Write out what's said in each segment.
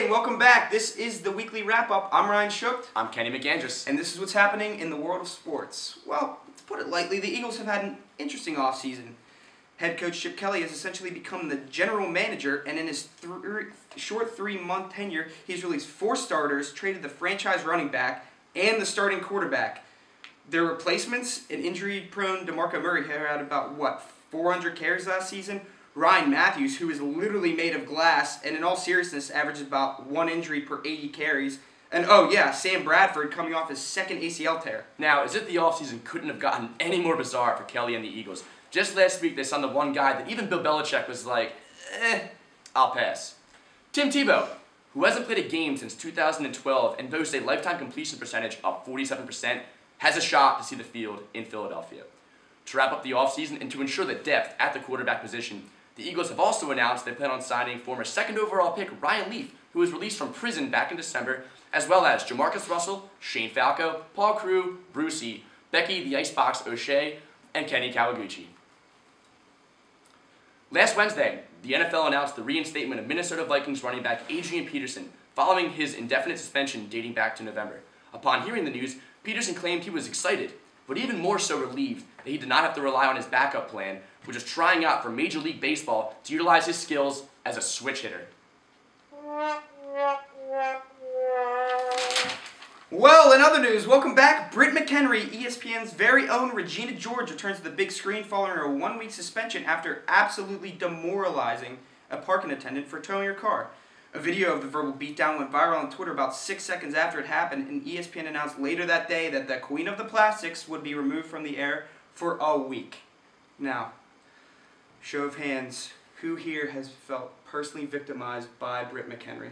and welcome back. This is the weekly wrap-up. I'm Ryan Schucht. I'm Kenny McAndress. And this is what's happening in the world of sports. Well, to put it lightly, the Eagles have had an interesting offseason. Head coach Chip Kelly has essentially become the general manager, and in his short 3-month tenure, he's released 4 starters, traded the franchise running back, and the starting quarterback. Their replacements, an injury-prone DeMarco Murray, had about, 400 carries last season? Ryan Matthews, who is literally made of glass, and in all seriousness, averages about 1 injury per 80 carries. And oh yeah, Sam Bradford coming off his second ACL tear. Now, as if the offseason couldn't have gotten any more bizarre for Kelly and the Eagles. Just last week, they signed the one guy that even Bill Belichick was like, I'll pass. Tim Tebow, who hasn't played a game since 2012 and boasts a lifetime completion percentage of 47%, has a shot to see the field in Philadelphia. To wrap up the offseason and to ensure the depth at the quarterback position, the Eagles have also announced they plan on signing former 2nd overall pick Ryan Leaf, who was released from prison back in December, as well as Jamarcus Russell, Shane Falco, Paul Crewe, Brucey, Becky the Icebox O'Shea, and Kenny Kawaguchi. Last Wednesday, the NFL announced the reinstatement of Minnesota Vikings running back Adrian Peterson following his indefinite suspension dating back to November. Upon hearing the news, Peterson claimed he was excited, but even more so relieved that he did not have to rely on his backup plan, which is trying out for Major League Baseball to utilize his skills as a switch hitter. Well, in other news, welcome back. Britt McHenry, ESPN's very own Regina George, returns to the big screen following her 1-week suspension after absolutely demoralizing a parking attendant for towing her car. A video of the verbal beatdown went viral on Twitter about 6 seconds after it happened, and ESPN announced later that day that the Queen of the Plastics would be removed from the air for a week. Now, show of hands, who here has felt personally victimized by Britt McHenry?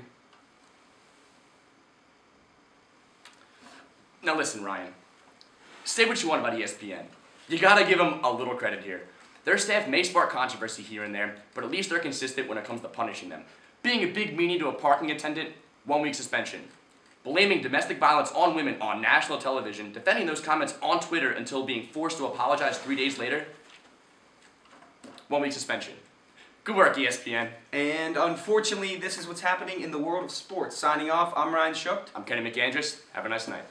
Now listen, Ryan. Say what you want about ESPN. You gotta give them a little credit here. Their staff may spark controversy here and there, but at least they're consistent when it comes to punishing them. Being a big meanie to a parking attendant, 1-week suspension. Blaming domestic violence on women on national television, defending those comments on Twitter until being forced to apologize 3 days later, 1-week suspension. Good work, ESPN. And unfortunately, this is what's happening in the world of sports. Signing off, I'm Ryan Schucht. I'm Kenny McAndress. Have a nice night.